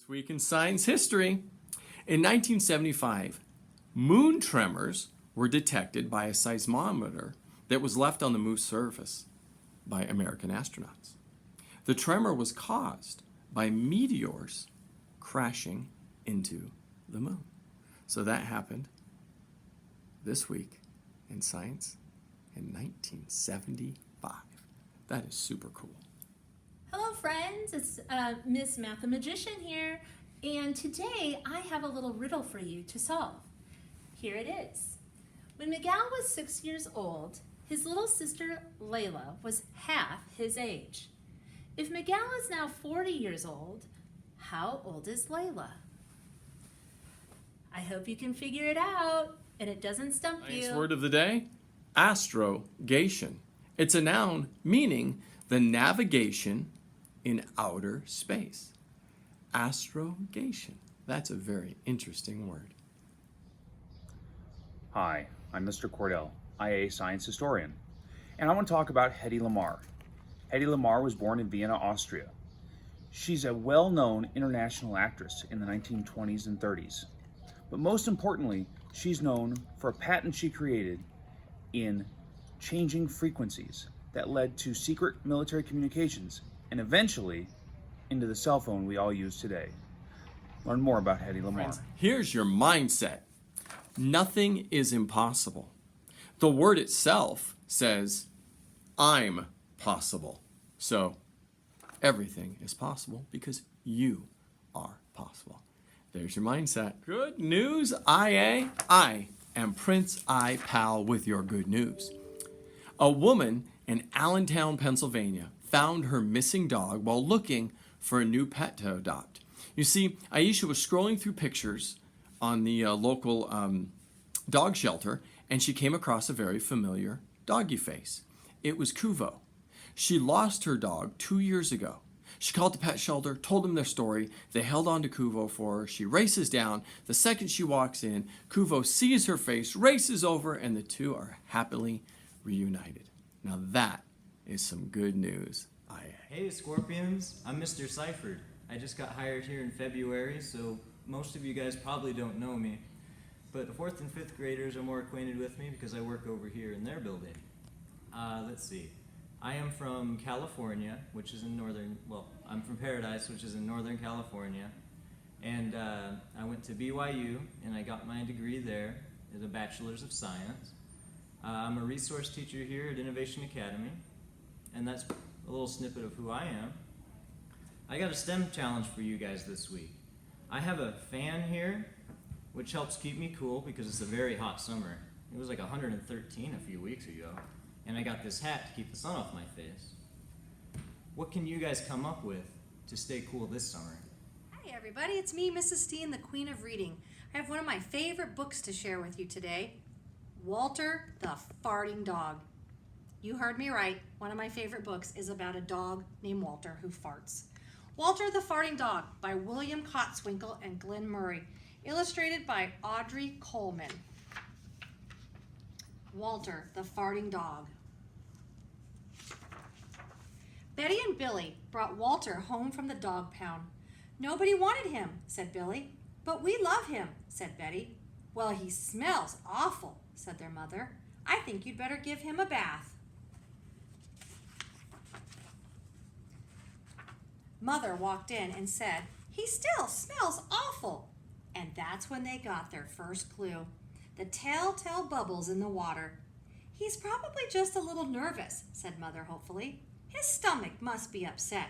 This week in science history. In 1975, moon tremors were detected by a seismometer that was left on the moon's surface by American astronauts. The tremor was caused by meteors crashing into the moon. So that happened this week in science in 1975. That is super cool. Hello friends, it's Miss Mathemagician here, and today I have a little riddle for you to solve. Here it is. When Miguel was 6 years old, his little sister Layla was half his age. If Miguel is now 40 years old, how old is Layla? I hope you can figure it out and it doesn't stump you. Nice word of the day, astrogation. It's a noun meaning the navigation in outer space. Astrogation. That's a very interesting word. Hi, I'm Mr. Cordell, IA science historian, and I want to talk about Hedy Lamarr. Hedy Lamarr was born in Vienna, Austria. She's a well-known international actress in the 1920s and 30s. But most importantly, she's known for a patent she created in changing frequencies that led to secret military communications and eventually into the cell phone we all use today. Learn more about Hedy Lamarr. Friends, here's your mindset. Nothing is impossible. The word itself says, I'm possible. So everything is possible because you are possible. There's your mindset. Good news, IA. I am Prince iPal with your good news. A woman in Allentown, Pennsylvania found her missing dog while looking for a new pet to adopt. You see, Aisha was scrolling through pictures on the local dog shelter, and she came across a very familiar doggy face. It was Kuvo. She lost her dog 2 years ago. She called the pet shelter, told them their story. They held on to Kuvo for her. She races down. The second she walks in, Kuvo sees her face, races over, and the two are happily reunited. Now that is some good news, IA. Hey Scorpions, I'm Mr. Seifert. I just got hired here in February, so most of you guys probably don't know me. But the 4th and 5th graders are more acquainted with me because I work over here in their building. Let's see. I am from California, which is in I'm from Paradise, which is in Northern California. And I went to BYU, and I got my degree there as a Bachelor's of Science. I'm a resource teacher here at Innovation Academy, and that's a little snippet of who I am. I got a STEM challenge for you guys this week. I have a fan here, which helps keep me cool because it's a very hot summer. It was like 113 a few weeks ago. And I got this hat to keep the sun off my face. What can you guys come up with to stay cool this summer? Hi everybody, it's me, Mrs. Steen, the Queen of Reading. I have one of my favorite books to share with you today, Walter the Farting Dog. You heard me right, one of my favorite books is about a dog named Walter who farts. Walter the Farting Dog by William Kotzwinkle and Glenn Murray, illustrated by Audrey Coleman. Walter the Farting Dog. Betty and Billy brought Walter home from the dog pound. Nobody wanted him, said Billy. But we love him, said Betty. Well, he smells awful, said their mother. I think you'd better give him a bath. Mother walked in and said, he still smells awful. And that's when they got their first clue. The telltale bubbles in the water. He's probably just a little nervous, said Mother hopefully. His stomach must be upset.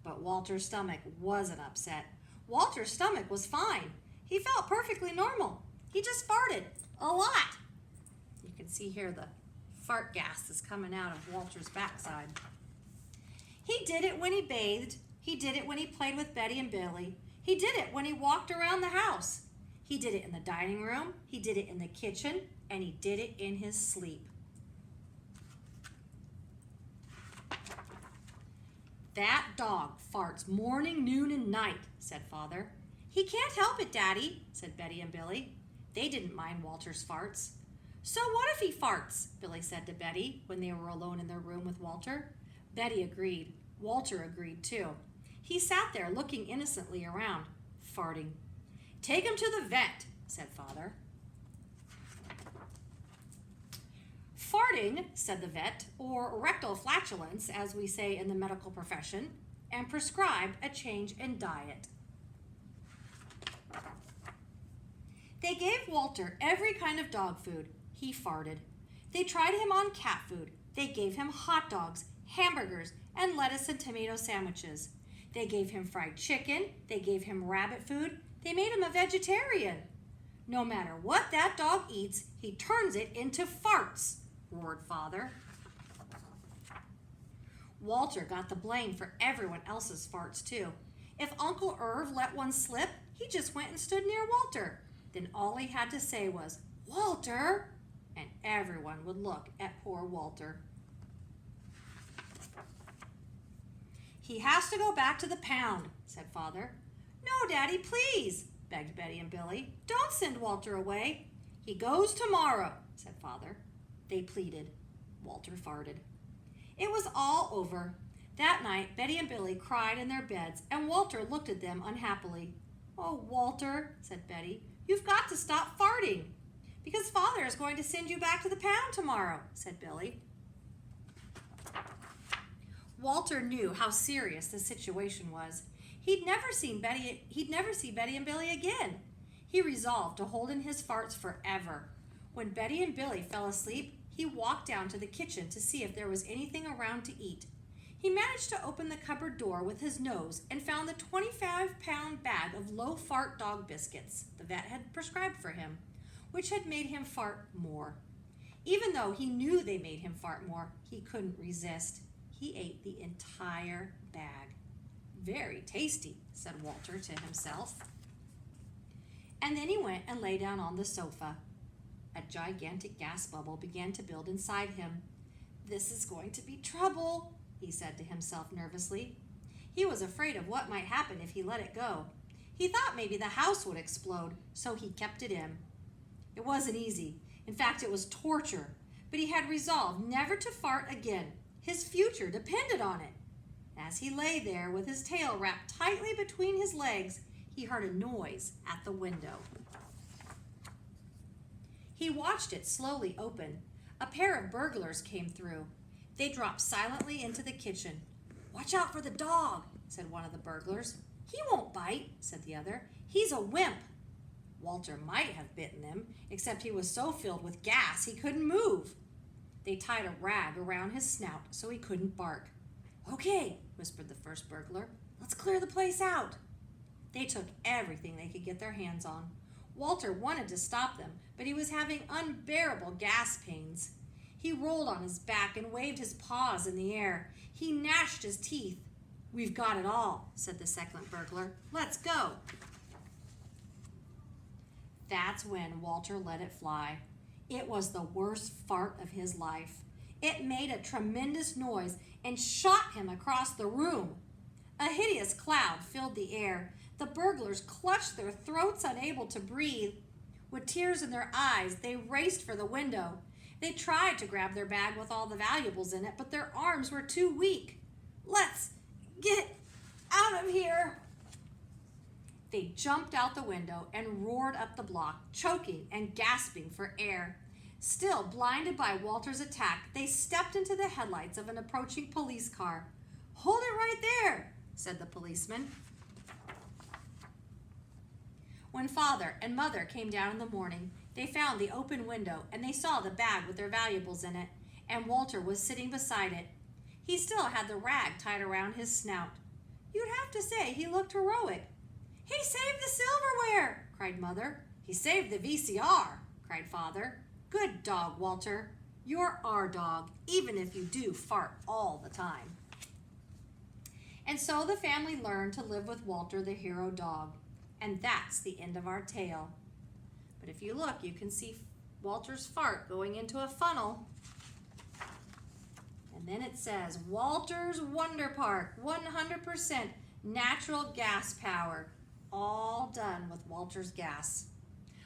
But Walter's stomach wasn't upset. Walter's stomach was fine. He felt perfectly normal. He just farted a lot. You can see here the fart gas is coming out of Walter's backside. He did it when he bathed. He did it when he played with Betty and Billy. He did it when he walked around the house. He did it in the dining room, he did it in the kitchen, and he did it in his sleep. That dog farts morning, noon, and night, said Father. He can't help it, Daddy, said Betty and Billy. They didn't mind Walter's farts. So what if he farts? Billy said to Betty when they were alone in their room with Walter. Betty agreed. Walter agreed too. He sat there looking innocently around, farting. "Take him to the vet," said Father. Farting, said the vet, or rectal flatulence, as we say in the medical profession, and prescribed a change in diet. They gave Walter every kind of dog food. He farted. They tried him on cat food. They gave him hot dogs, hamburgers, and lettuce and tomato sandwiches. They gave him fried chicken. They gave him rabbit food. They made him a vegetarian. No matter what that dog eats, he turns it into farts, roared Father. Walter got the blame for everyone else's farts, too. If Uncle Irv let one slip, he just went and stood near Walter. Then all he had to say was, "Walter!" and everyone would look at poor Walter. "He has to go back to the pound," said Father. "No, Daddy, please," begged Betty and Billy. "Don't send Walter away." "He goes tomorrow," said Father. They pleaded. Walter farted. It was all over. That night, Betty and Billy cried in their beds, and Walter looked at them unhappily. "Oh, Walter," said Betty, "you've got to stop farting." "Because Father is going to send you back to the pound tomorrow," said Billy. Walter knew how serious the situation was. He'd never see Betty and Billy again. He resolved to hold in his farts forever. When Betty and Billy fell asleep, he walked down to the kitchen to see if there was anything around to eat. He managed to open the cupboard door with his nose and found the 25-pound bag of low-fart dog biscuits the vet had prescribed for him, which had made him fart more. Even though he knew they made him fart more, he couldn't resist. He ate the entire bag. "Very tasty," said Walter to himself. And then he went and lay down on the sofa. A gigantic gas bubble began to build inside him. "This is going to be trouble," he said to himself nervously. He was afraid of what might happen if he let it go. He thought maybe the house would explode, so he kept it in. It wasn't easy. In fact, it was torture. But he had resolved never to fart again. His future depended on it. As he lay there with his tail wrapped tightly between his legs, he heard a noise at the window. He watched it slowly open. A pair of burglars came through. They dropped silently into the kitchen. "Watch out for the dog," said one of the burglars. "He won't bite," said the other. "He's a wimp." Walter might have bitten them, except he was so filled with gas he couldn't move. They tied a rag around his snout so he couldn't bark. "Okay," whispered the first burglar. "Let's clear the place out." They took everything they could get their hands on. Walter wanted to stop them, but he was having unbearable gas pains. He rolled on his back and waved his paws in the air. He gnashed his teeth. "We've got it all," said the second burglar. "Let's go." That's when Walter let it fly. It was the worst fart of his life. It made a tremendous noise and shot him across the room. A hideous cloud filled the air. The burglars clutched their throats, unable to breathe. With tears in their eyes, they raced for the window. They tried to grab their bag with all the valuables in it, but their arms were too weak. "Let's get out of here." They jumped out the window and roared up the block, choking and gasping for air. Still blinded by Walter's attack, they stepped into the headlights of an approaching police car. "Hold it right there," said the policeman. When Father and Mother came down in the morning, they found the open window and they saw the bag with their valuables in it, and Walter was sitting beside it. He still had the rag tied around his snout. You'd have to say he looked heroic. "He saved the silverware," cried Mother. "He saved the VCR," cried Father. "Good dog, Walter. You're our dog, even if you do fart all the time." And so the family learned to live with Walter, the hero dog. And that's the end of our tale. But if you look, you can see Walter's fart going into a funnel. And then it says, Walter's Wonder Park, 100% natural gas power. All done with Walter's gas.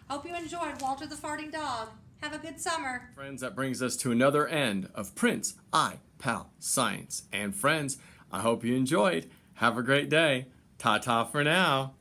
Hope you enjoyed Walter the Farting Dog. Have a good summer. Friends, that brings us to another end of Prince I, Pal, Science. And friends, I hope you enjoyed. Have a great day. Ta-ta for now.